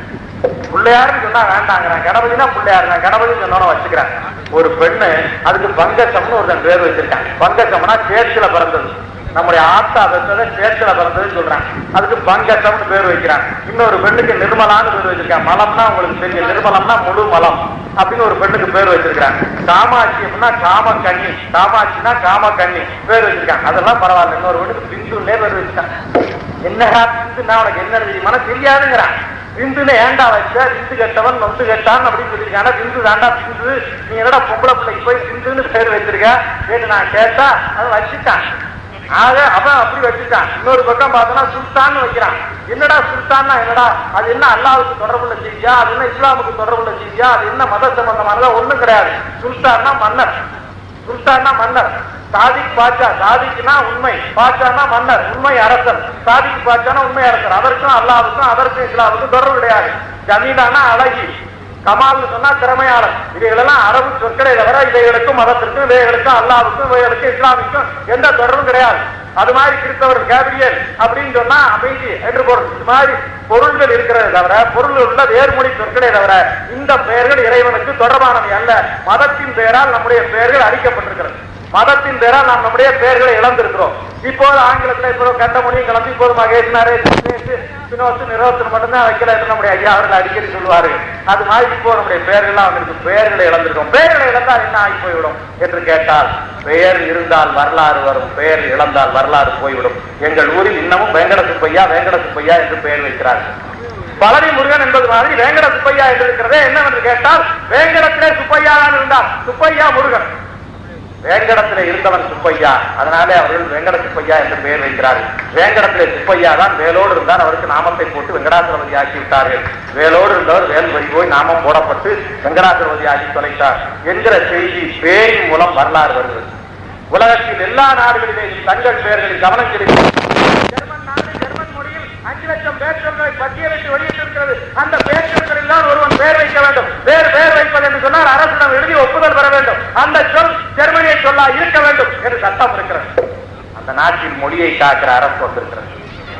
பிள்ளையாருன்னு சொன்னா வேண்டாங்கிறான், கணபதினா பிள்ளையாரு, நான் கணபதி சொன்னோன்னு வச்சுக்கிறேன். ஒரு பெண்ணு அதுக்கு பங்கசம்னு ஒருத்தன் பேர் வச்சிருக்கான். பங்கசம்னா சேத்துல பிறந்தது, நம்முடைய ஆத்தா பெற்றதை சேத்துல பிறந்ததுன்னு சொல்றான், அதுக்கு பங்கசம்னு பேர் வைக்கிறான். இன்னொரு பெண்ணுக்கு நிர்மலான்னு பேர் வச்சிருக்கான். மலம்னா உங்களுக்கு தெரியும், நிர்மலம்னா முழு மலம் அப்படின்னு ஒரு பெண்ணுக்கு பேர் வச்சிருக்காங்க. காமாட்சி அப்படின்னா காம கண்ணி, காமாட்சினா காம கண்ணி பேர் வச்சிருக்காங்க. அதெல்லாம் பரவாயில்ல. இன்னொரு பெண்ணுக்கு பிந்துன்னே பேர் வச்சிருக்காங்க. என்னடா பிந்துன்னா உனக்கு என்ன தெரியுமா தெரியாதுங்கிறான். பிந்துன்னு ஏண்டா வச்ச, பிந்து கெட்டவன் நொந்து கெட்டான் அப்படின்னு சொல்லியிருக்காங்க. பிந்து தாண்டா பிந்து, நீ என்னடா பொம்பளை பிள்ளைக்கு போய் பிந்துன்னு பேர் வச்சிருக்க கேட்டு நான் கேட்டா அதை வச்சுட்டான். ஆக அவன் அப்படி வச்சுட்டான். இன்னொரு பக்கம் பார்த்தோன்னா சுல்தான் வைக்கிறான். என்னடா சுல்தான்னா என்னடா, அது என்ன அல்லாவுக்கு தொடர்புள்ள செய்தியா, அது என்ன இஸ்லாமுக்கு தொடர்புள்ள செய்தியா, அது என்ன மத சம்பந்தமானதா, ஒண்ணும் கிடையாது. சுல்தான்னா மன்னர், சுல்தான்னா மன்னர். சாதிக் பாட்சா, சாதிக்குனா உண்மை, பாட்சானா மன்னர், உண்மை அரசர். சாதிக்கு பாட்சானா உண்மை அரசர். அதற்கும் அல்லாவுக்கும் அதற்கும் இஸ்லாமுக்கும் தொடர்பு கிடையாது. ஜமீலானா அழகி, கமால்னு சொன்னா திறமையாளர். இவைகளெல்லாம் அரபு சொற்களை தவிர இவைகளுக்கும் மதத்திற்கும் இவைகளுக்கும் அல்லாவுக்கும் இவைகளுக்கும் இஸ்லாமுக்கும் எந்த தொடர்பும் கிடையாது. அது மாதிரி கிறிஸ்தவர் கேப்ரியல் அப்படின்னு சொன்னா அமைதி என்று பொருள். இது மாதிரி பொருள்கள் இருக்கிறதை தவிர, பொருள் உள்ள வேறுமொழி சொற்களை தவிர இந்த பெயர்கள் இறைவனுக்கு தொடர்பானவை அல்ல. மதத்தின் பெயரால் நம்முடைய பெயர்கள் அழிக்கப்பட்டிருக்கிறது. மதத்தின் பெயரால் நாம் நம்முடைய பெயர்களை இழந்திருக்கிறோம். இப்போது ஆங்கிலத்தில் இப்போ கண்ட மொழியும் கலந்து இப்போது மகேஷ் நிரோசன் மட்டும்தான் வைக்கல என்று நம்முடைய ஐயா அவர்கள் அடிக்கடி சொல்லுவாரு. அது மாதிரி இப்போ நம்முடைய பெயர்கள்லாம் வந்திருக்கு. பெயர்களை இழந்திருக்கோம். பெயர்களை இழந்தால் என்ன ஆகி போய்விடும் என்று கேட்டால், பெயர் இருந்தால் வரலாறு வரும், பெயர் இழந்தால் வரலாறு போய்விடும். எங்கள் ஊரில் இன்னமும் வேங்கட சுப்பையா வேங்கட சுப்பையா என்று பெயர் வைக்கிறார்கள். பழனி முருகன் என்பது மாதிரி வேங்கட சுப்பையா என்று இருக்கிறதே என்னவென்று கேட்டால், வேங்கடத்திலே சுப்பையா தான் இருந்தார், சுப்பையா முருகன். வேங்கடத்திலே இருந்தவன் சுப்பையா, அதனாலே அவர்கள் வேங்கட சுப்பையா என்று பெயர் வைக்கிறார்கள். வேங்கடத்திலே சுப்பையா தான் வேலோடு இருந்தார். அவருக்கு நாமத்தை போட்டு வெங்கடாசலபதி ஆக்கி விட்டார்கள். வேலோடு இருந்தவர் வேல்வரி போய் நாமம் போடப்பட்டு வெங்கடாசலபதி ஆக்கி தொலைத்தார் என்கிற செய்தி பேரின் மூலம் வரலாறு வருகிறது. உலகத்தில் எல்லா நாடுகளிலேயும் தங்கள் பெயர்களில் கவனம் செலுத்தி ஜெர்மன் நாடு ஜெர்மன் மொழியில் 5 லட்சம் பேச்சொற்களை பட்டியலிட்டு வெளியிட்டிருக்கிறது. அந்த பேச்சொற்களில் தான் ஒருவன் பெயர் வைக்க வேண்டும். பெயர் வைப்பது என்று சொன்னால் அரசிடம் எழுதி ஒப்புதல் பெற வேண்டும். அந்த சொல் ஜெர்மனியை சொல்லா இருக்க வேண்டும் என்று சட்டம் இருக்கிறது. அந்த நாட்டின் மொழியை காக்கிற அரசு வந்திருக்கிறது.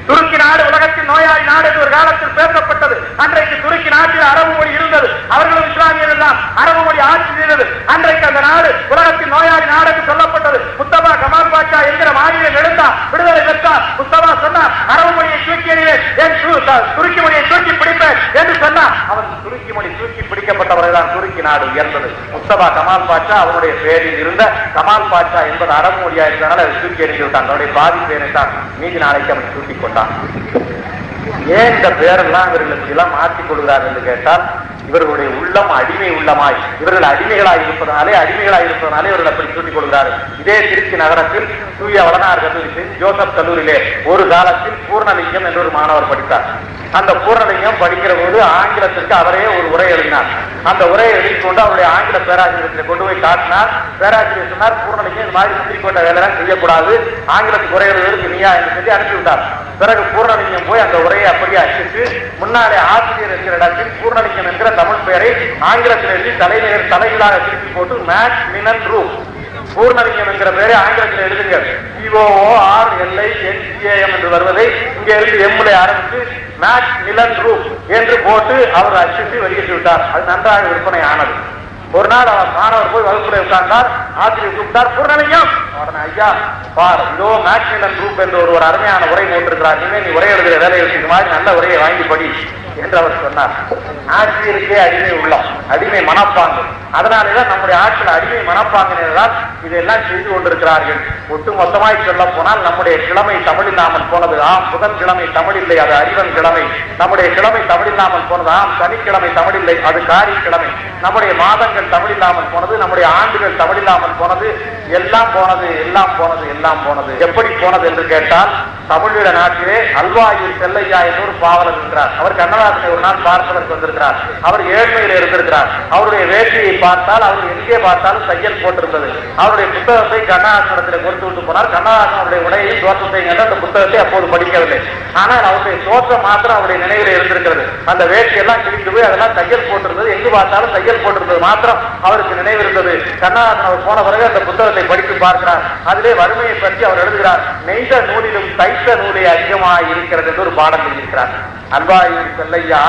துருக்கி நாடு உலகத்தின் நோயாளி நாடு என்று ஒரு காலத்தில் பேசப்பட்டது. அன்றைக்கு துருக்கி நாட்டில் அரபு மொழி இருந்தது. அவர்களும் இஸ்லாமியர்கள் தான். அரபு மொழி ஆட்சி செய்தது. அன்றைக்கு அந்த நாடு உலகத்தின் நோயாளி நாடு என்று சொல்லப்பட்டது. முஸ்தபா கமால் பாட்சா என்கிற மாநிலம் எழுந்தார், விடுதலை பெற்றார். முஸ்தபா சொன்னார், அரபு மொழியை தூக்கி எறிவேன், துருக்கி மொழியை தூக்கி பிடிப்பேன் என்று சொன்னார். அவன் துருக்கி மொழி தூக்கி பிடிக்கப்பட்டவரைதான் துருக்கி நாடு உயர்ந்தது. முஸ்தபா கமால் பாட்சா அவருடைய பெயரில் இருந்த கமால் பாட்சா என்பது அரபு மொழியா இருந்ததால் அதை தூக்கி எறிந்து விட்டான். அவருடைய பாதி பேரை தான் மீதி நாளைக்கு அவன் தூக்கி கொண்டான். ஏன் இந்த பேரெல்லாம் இவர்களுக்கு எல்லாம் மாற்றிக் கொள்கிறார் என்று கேட்டால், இவர்களுடைய உள்ளம் அடிமை உள்ளமாய், இவர்கள் அடிமைகளாய் இருப்பதனாலே இவர்கள் அப்படி சூட்டிக் கொள்கிறார்கள். இதே திருச்சி நகரத்தில் தூய வளனார் கல்லூரி ஜோசப் கல்லூரியிலே ஒரு காலத்தில் பூர்ணலிங்கம் என்ற ஒரு மாணவர் படித்தார். அந்த பூர்ணலிங்கம் படிக்கிற போது ஆங்கிலத்திற்கு அவரே ஒரு உரை எழுதினார். அந்த உரையை எழுதிக்கொண்டு அவருடைய ஆங்கில பேராசிரியத்தில் கொண்டு போய் காட்டினார். பேராசிரியர் சொன்னார், பூர்ணலிங்கம் இது மாதிரி சுற்றி கொண்ட வேலையெல்லாம் செய்யக்கூடாது, ஆங்கிலத்துக்கு உரை எழுதுவதற்கு நீயா என்று சொல்லி அனுப்பிவிட்டார். பிறகு பூர்ணலிங்கம் போய் அந்த உரையை அப்படியே அச்சிட்டு முன்னாலே ஆசிரியர் என்கிற இடத்தில் பூர்ணலிங்கம் என்கிற தமிழ் பெயரை ஆங்கிலத்தில் எழுதி தலைகளாக திருப்பி போட்டு மேட் மினன் ரூப், பூர்ணலிங்கம் என்கிற பெயரை ஆங்கிலத்தில் எழுதுங்கள், COORLINGAM என்று வருவதை இங்கே இருந்து எம்முலை ஆரம்பித்து மேட் மிலன் ரூப் என்று போட்டு அவர் அச்சிட்டு வெளியிட்டு விட்டார். அது நன்றாக விற்பனை ஆனது. ஒரு நாள் அவர் மாணவர் போய் வகுப்புல உட்கார்ந்தார். ஆசிரியர் கூப்பிட்டார், பூர்ணலிங்கம். ஐயா பார், இதோ மேட் மிலன் ரூப் என்று ஒரு அருமையான உரை போட்டிருக்கிறார், இனிமே நீ உரை எழுதுகிற வேலை எடுத்துக்கு மாதிரி நல்ல உரையை வாங்கி படி என்று அவர் சொன்னார். ஆட்சியருக்கே அடிமை உள்ளம், அடிமை மனப்பாங்கு. அதனாலேதான் நம்முடைய ஆட்சியில் அடிமை மனப்பாங்கினால் இதெல்லாம் செய்து கொண்டிருக்கிறார்கள். ஒட்டு மொத்தமாய் சொல்ல போனால் நம்முடைய கிழமை தமிழ் இல்லாமல் போனது. ஆம், புதன் கிழமை தமிழ் இல்லை, அது அறிவன் கிழமை. நம்முடைய கிழமை தமிழ் இல்லாமல் போனது. ஆம், சனிக்கிழமை தமிழ் இல்லை, அது காரி கிழமை. நம்முடைய மாதங்கள் தமிழ் இல்லாமல் போனது, நம்முடைய ஆண்டுகள் தமிழ் இல்லாமல் போனது. எல்லாம் போனது, எல்லாம் போனது, எல்லாம் போனது. எப்படி போனது என்று கேட்டால், தமிழீழ நாட்டிலே அல்வாயூர் செல்லையா என்று ஒரு பாவலர் இருக்கிறார். அவர் கண்ணதாசனை ஒரு நாள் பார்ப்பதற்கு வந்திருக்கிறார். அவர் ஏழ்மையில் இருந்திருக்கிறார். அவருடைய வேட்டையை பார்த்தால் அவர் எங்கே பார்த்தாலும் தையல் போட்டிருந்தது. அவருடைய புத்தகத்தை கண்ணதாசனிடத்தில் கொடுத்து விட்டு போனார். கண்ணதாசன் அவருடைய உடையையும் தோற்றத்தையும் கண்டு அந்த புத்தகத்தை அப்போது படிக்கவில்லை. ஆனால் அவருடைய தோற்றம் மாத்திரம் அவருடைய நினைவில் இருந்திருக்கிறது. அந்த வேட்டையெல்லாம் கிழிந்து போய் அதெல்லாம் தையல் போட்டிருந்தது. எங்கு பார்த்தாலும் தையல் போட்டிருந்தது மாத்திரம் அவருக்கு நினைவு இருந்தது. கண்ணதாசன் அவர் போன பிறகு அந்த புத்தகத்தை படித்து பார்க்கிறார். அதிலே வறுமையை பற்றி அவர் எழுதுகிறார். நெய்த நூலிலும் தைத்த நூலே அதிகமாக இருக்கிறது என்று ஒரு பாடம் எழுதியிருக்கிறார். அன்பாயூர் செல்லையா,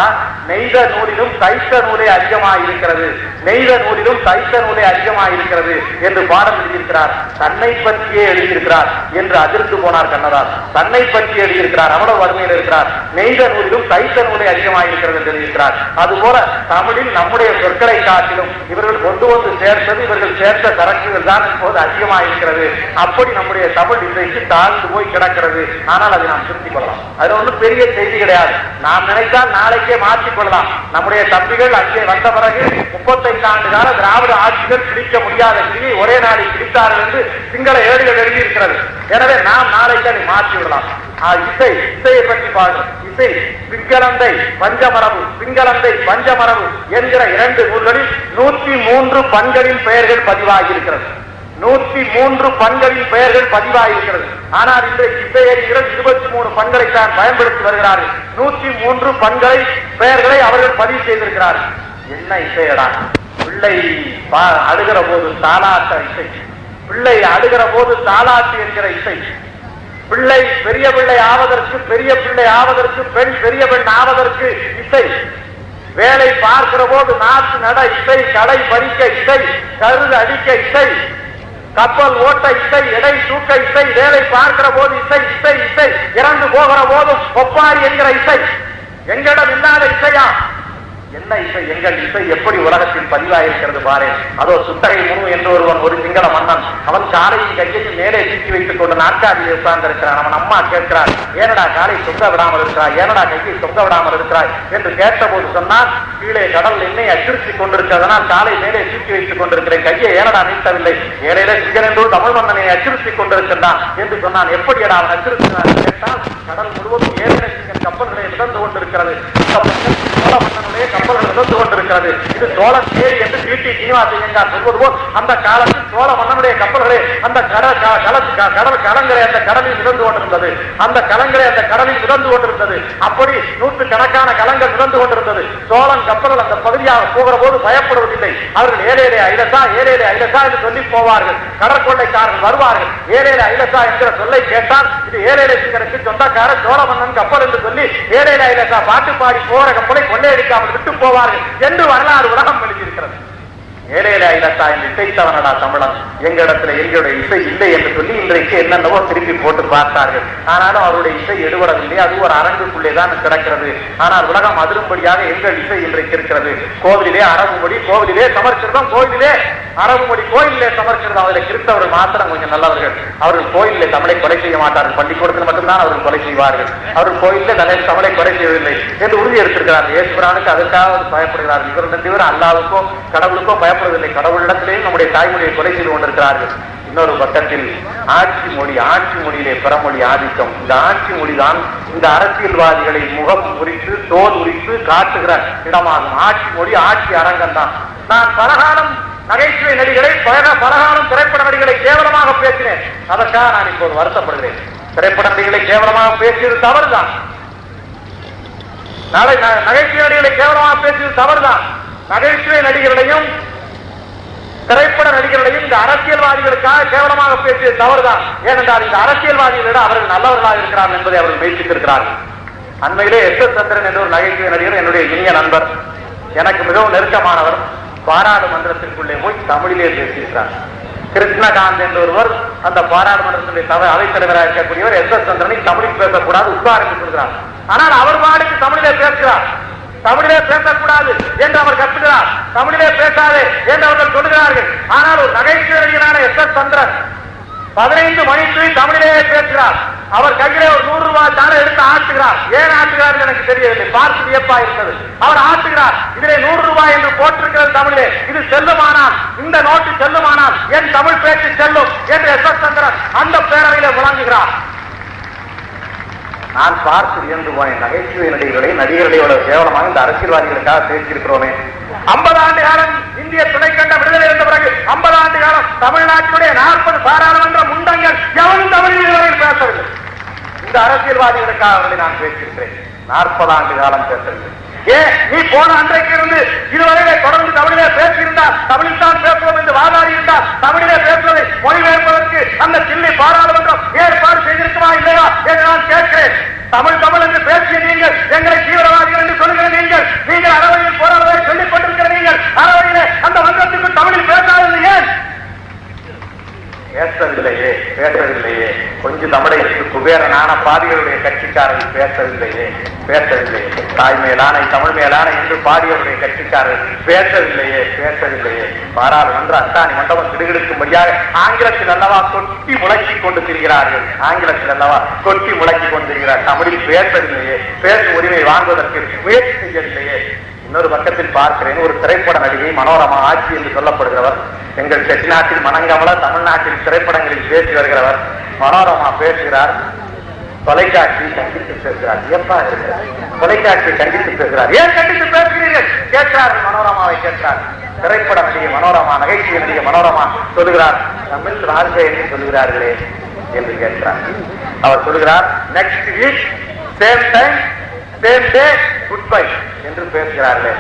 நெய்த நூலிலும் தைத்த நூலே அதிகமாயிருக்கிறது, நெய்த நூலிலும் தைத்த நூலே அதிகமாயிருக்கிறது என்று பாடம் எழுதியிருக்கிறார். தன்னை பற்றியே எழுதியிருக்கிறார் என்று அதிர்ந்து போனார் கண்ணதார். தன்னை பற்றி எழுதியிருக்கிறார், அவ்வளவு வறுமையில் இருக்கிறார். நெய்த நூலிலும் தைத்த நூலே அதிகமாயிருக்கிறது என்று எழுதியிருக்கிறார். அதுபோல தமிழில் நம்முடைய சொற்களை காட்டிலும் இவர்கள் கொண்டு வந்து சேர்த்தது, இவர்கள் சேர்த்த சரக்குகள் தான் இப்போது அதிகமாயிருக்கிறது. அப்படி நம்முடைய தமிழ் இன்றைக்கு தாழ்ந்து போய் கிடக்கிறது. ஆனால் அதை நாம் திருத்திக் கொள்ளலாம். அது ஒன்றும் பெரிய செய்தி கிடையாது. நாம் நினைத்தால் நாளைக்கே மாற்றிக் கொள்ளலாம். நம்முடைய தம்பிகள் அங்கே வந்த பிறகு 35 ஆண்டு கால திராவிட ஆட்சிகள் பிடிக்க முடியாத கிளியை ஒரே நாளில் பிடித்தார்கள் என்று சிங்கள ஏடுகள் எழுதியிருக்கிறது. எனவே நாம் நாளைக்கு அதை மாற்றி விடலாம். இசையை பற்றி பாருங்கள். இசை பிங்களந்தை பஞ்சமரபு, பிங்களந்தை பஞ்சமரபு என்கிற 2 நூல்களில் 103 பண்களின் பெயர்கள் பதிவாகி இருக்கிறது. 103 பண்களின் பெயர்கள் பதிவாயிருக்கிறது. ஆனால் இன்றைக்கு இசையறிஞர்கள் 23 பண்களைத்தான் பயன்படுத்தி வருகிறார்கள். 103 பண்களை பெயர்களை அவர்கள் பதிவு செய்திருக்கிறார்கள். என்ன இசையடா? பிள்ளை அழுகிற போது தாலாட்ட இசை, பிள்ளை அழுகிற போது தாலாட்டு என்கிற இசை, பிள்ளை பெரிய பிள்ளை ஆவதற்கு, பெரிய பிள்ளை ஆவதற்கு, பெண் பெரிய பெண் ஆவதற்கு இசை, வேலை பார்க்கிற போது நாட்டு நட இசை, கடை பறிக்க இசை, கருது அடிக்க இசை, கப்பல் ஓட்ட இசை, எடை தூக்க இசை, வேலை பார்க்கிற போது இசை, இசை இசை, இறந்து போகிற போதும் ஒப்பாரி என்கிற இசை. எங்களிடம் இல்லாத இசையா? என்ன இசை? எங்கள் இசை எப்படி உலகத்தில் பதிவாயிருக்கிறது பாரு. அதோ சுத்தகை முனு என்று ஒருவன், ஒரு சிங்கள மன்னன், அவன் காலையும் கையையும் மேலே தூக்கி வைத்துக் கொண்டு நாற்காலியில் உட்கார்ந்து இருக்கிறான். அவன் அம்மா கேட்கிறார், ஏனடா காலை தொங்க விடாமல் இருக்கிறாய், ஏனடா கையை தொங்க விடாமல் இருக்கிறாய் என்று கேட்டபோது சொன்னான், கீழே கடல் என்னை அச்சுறுத்திக் கொண்டிருக்கிறதனால் காலை மேலே தூக்கி வைத்துக் கொண்டிருக்கிறேன், கையை ஏனடா நீட்டவில்லை, ஏழையிலே சிங்கன் என்று தமிழ் மன்னனை அச்சுறுத்திக் கொண்டிருக்கின்றான் என்று சொன்னான். எப்படியடா அவன் அச்சுறுத்தினான் கேட்டால், கடல் முழுவதும் ஏழை சிங்கன் கப்பல்களை மிதந்து கொண்டிருக்கிறது, மன்னனுடைய கப்பல்கள் மிதந்து கொண்டிருக்கிறது, இது சோழன் ஏரி என்று டி சீனிவாசன் சொல்வது போல் அந்த காலத்தில் சோழ மன்னனுடைய கப்பல்களே அந்த கடல் கலங்களை அந்த கடலில் மிதந்து கொண்டிருந்தது, அந்த கலங்களை அந்த கடலில் மிதந்து கொண்டிருந்தது. அப்படி 100 கணக்கான கலங்கள் மிதந்து கொண்டிருந்தது. சோழன் கப்பல்கள் அந்த பகுதியாக போகிற போது பயப்படுவதில்லை. அவர்கள் ஏழேலே ஐலசா, ஏழேலே ஐலசா என்று சொல்லி போவார்கள். கடற்கொள்ளைக்காரர்கள் வருவார்கள். ஏழேலே ஐலசா என்கிற சொல்லை கேட்டால் இது ஏழேலே சிங்கனுக்கு சொந்தக்கார சோழ மன்னன் கப்பல் என்று சொல்லி ஏழேலே ஐலசா பாட்டு பாடி போகிற கப்பலை கொள்ளையடிக்காமல் விட்டு போவார்கள் என்று வரலாறு உலகம் எழுதியிருக்கிறது. ஏழேலே ஐலசா என்று இசைத்தவனடா தமிழன், எங்களிடத்துல எங்களுடைய இசை இல்லை என்று சொல்லி இன்றைக்கு என்னென்னவோ திருப்பி போட்டு பார்த்தார்கள். ஆனாலும் அவருடைய இசை எடுபடவில்லை. அது ஒரு அரங்குக்குள்ளே தான் கிடக்கிறது. ஆனால் உலகம் அதிரும்படியாக எங்கள் இசை இன்றைக்கு இருக்கிறது. கோவிலே அரபு மொழி, கோவிலே சமர்க்கிருதம், கோயிலே அரபு மொழி, கோயிலே சமர்க்கிருதம். அதில் கிறிஸ்தவர்கள் மாத்திரம் கொஞ்சம் நல்லவர்கள். அவர்கள் கோயிலே தமிழை கொலை செய்ய மாட்டார்கள், பள்ளிக்கூடத்தில் மட்டும்தான் அவர்கள் கொலை செய்வார்கள். அவர்கள் கோயிலே தமிழை கொலை செய்யவில்லை என்று உறுதி எடுத்திருக்கிறார்கள். இயேசுபிரானுக்கு அதற்காக பயப்படுகிறார்கள். இவர் 2 பேரும் அல்லாவுக்கோ கடவுளுக்கோ பயப்படுவதில்லை. கடவுளிடத்திலேயும் நம்முடைய தாய்மொழியை கொலை செய்து கொண்டிருக்கிறார்கள். இன்னொரு பக்கத்தில் ஆட்சி மொழி, ஆட்சி மொழியிலே பிறமொழி ஆதிக்கம். இந்த ஆட்சி மொழிதான் இந்த அரசியல்வாதிகளை முகம் உரித்து தோல் உரித்து காட்டுகிற இடமாகும். ஆட்சி மொழி, ஆட்சி அரங்கம் தான். நான் பலகாலம் நகைச்சுவை நடிகளை, பலகாலம் திரைப்பட நடிகளை கேவலமாக பேசினேன். அதற்காக நான் இப்போது வருத்தப்படுகிறேன். திரைப்பட நடிகளை கேவலமாக பேசியது தவறுதான். நகைச்சுவை நடிகளை கேவலமாக பேசியது தவறுதான். நகைச்சுவை நடிகர்களையும் திரைப்பட நடிகர்களையும் இந்த அரசியல்வாதிகளுக்காக கேவலமாக பேசியது தவறுதான். ஏனென்றால் இந்த அரசியல்வாதிகளிடம் அவர்கள் நல்லவர்களாக இருக்கிறார்கள் என்பதை அவர்கள் மெய்ப்பித்திருக்கிறார்கள். அண்மையிலே எஸ் சந்திரன் என்ற ஒரு நகைச்சுவை நடிகர் என்னுடைய இனிய நண்பர், எனக்கு மிகவும் நெருக்கமானவர், பாராளுமன்றத்திற்குள்ளே போய் தமிழிலே பேசியிருக்கிறார். கிருஷ்ணகாந்த் என்ற ஒருவர் அந்த பாராளுமன்றத்தினுடைய அவைத் தலைவராக இருக்கக்கூடியவர் எஸ் சந்திரனை தமிழில் பேசக்கூடாது உட்கார்ந்து சொல்கிறார். ஆனால் அவர் பாடுக்கு தமிழிலே பேசுகிறார். தமிழிலே பேசக்கூடாது என்று அவர் கத்துகிறார். தமிழிலே பேசாதே என்று அவர்கள் சொல்லுகிறார்கள். ஆனால் ஒரு நகைச்சுவை நடிகரான எஸ் சந்திரன் 15 மணிக்கு தமிழிலே பேசுகிறார். அவர் கையிலே ஒரு 100 ரூபாய் தானே எடுத்து ஆட்டுகிறார். ஏன் ஆட்டுகிறார் எனக்கு தெரியவில்லை. பார்த்து வியப்பா இருந்தது. அவர் ஆட்டுகிறார். இதிலே 100 ரூபாய் என்று போட்டிருக்கிறது தமிழிலே. இது செல்லுமானால், இந்த நோட்டு செல்லுமானால் என் தமிழ் பேச்சு செல்லும் என்று எஸ் சந்திரன் அந்த பேரவையிலே முழங்குகிறார். நான் பார்த்து வியந்து போனேன். நகைச்சுவை நடிகர்களை கேவலமாக இந்த அரசியல்வாதிகளுக்காக பேசியிருக்கிறோமே. 50 ஆண்டு காலம் இந்திய துணைக்கண்ட விடுதலை இருந்த பிறகு 50 ஆண்டு காலம் தமிழ்நாட்டினுடைய 40 பாராளுமன்ற முண்டங்கள் எவரும் தமிழில் இதுவரையில் பேசவில்லை. இந்த அரசியல்வாதிகளுக்காக அவர்களை நான் பேசியிருக்கிறேன். 40 ஆண்டு காலம் பேசவில்லை. நீ போன அன்றைக்கு இருந்து இதுவரையிலே தொடர்ந்து தமிழிலே பேசியிருந்தால், தமிழில் தான் பேசுவோம் என்று வாதாடி இருந்தால், தமிழிலே பேசுவதை மொழிபெயர்ப்பதற்கு அந்த தில்லி பாராளுமன்றம் ஏற்பாடு செய்திருக்குமா இல்லையா என்று நான் கேட்கிறேன். தமிழ் தமிழ் என்று பேசிய நீங்கள் எங்களை பேசவில்லையே பேசவில்லையே. கொஞ்சம் தமிழை குபேரனான பாதிகளுடைய கட்சிக்காரர்கள் பேசவில்லையே பேசவில்லையே. தாய் மேலான தமிழ் மேலான என்று பாடியவருடைய கட்சிக்காரர்கள் பேசவில்லையே பேசவில்லையே. பாராளுமன்ற அத்தானி மண்டபம் கிடுகிடுக்கும்படியாக ஆங்கிலத்தில் அல்லவா கொட்டி முழக்கி கொண்டு திரிகிறார்கள். ஆங்கிலத்தில் அல்லவா கொட்டி முழக்கி கொண்டு திரிகிறார். தமிழில் பேசவில்லையே. பேசும் உரிமை வாங்குவதற்கு முயற்சி செய்யவில்லையே. இன்னொரு பக்கத்தில் பார்க்கிறேன், ஒரு திரைப்பட நடிகை மனோரமா ஆட்சி என்று சொல்லப்படுகிறவர். எங்கள் செட்டிநாட்டில் மனங்கமல தமிழ்நாட்டில் திரைப்படங்களில் பேசி வருகிறவர். மனோரமா பேசுகிறார், தொலைக்காட்சி கண்டித்து பேசுகிறார். எப்பா இருக்கிறார், தொலைக்காட்சியை கண்டித்து பேசுகிறார். ஏன் கண்டித்து பேசுகிறீர்கள் கேட்கிறார்கள். மனோரமாவை கேட்கிறார். திரைப்பட நடிகை மனோரமா, நகைச்சுவை நடிகை மனோரமா சொல்லுகிறார், தமிழ் வாழ்க்கை என்று சொல்லுகிறார்களே என்று கேட்கிறார். அவர் சொல்லுகிறார், next week same time same day good bye என்று பேசுகிறார்களே.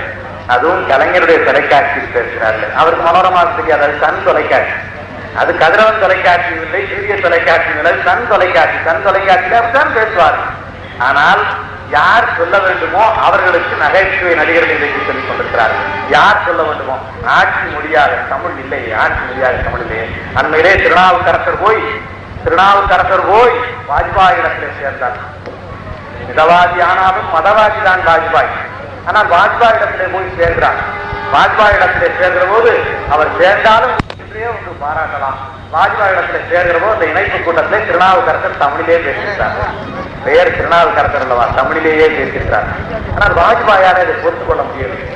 அதுவும் கலைஞருடைய தொலைக்காட்சியில் பேசுகிறார்கள். அவருக்கு மனோரமா தெரியாது, அது சன் தொலைக்காட்சி. அது கதிரவன் தொலைக்காட்சி இல்லை, சூரிய தொலைக்காட்சி இல்லை, சன் தொலைக்காட்சி. சன் தொலைக்காட்சியில் தான் பேசுவார்கள். ஆனால் யார் சொல்ல வேண்டுமோ அவர்களுக்கு நகைச்சுவை நடிகர்கள் இன்றைக்கு சொல்லிக் கொண்டிருக்கிறார்கள். யார் சொல்ல வேண்டுமோ ஆட்சி மொழியாக தமிழ் இல்லையே, ஆட்சி மொழியாக தமிழ் இல்லையே. அண்மையிலே திருநாவுக்கரசர் போய் வாஜ்பாய் இடத்திலே சேர்ந்தார். மிதவாதி ஆனாலும் மதவாதி தான் வாஜ்பாய். ஆனால் வாஜ்பாய் இடத்திலே போய் சேர்கிறார். வாஜ்பாய் இடத்திலே சேர்கிற போது அவர் சேர்ந்தாலும் ஒன்று பாராட்டலாம். வாஜ்பாய் இடத்திலே சேர்கிற போது அந்த இணைப்பு கூட்டத்திலே திருநாவுக்கரசர் தமிழிலே பேசுகிறார். பெயர் திருநாவுக்கரசர் அல்லவா, தமிழிலேயே பேசுகிறார். ஆனால் வாஜ்பாயால் அதை பொறுத்துக் கொள்ள முடியவில்லை.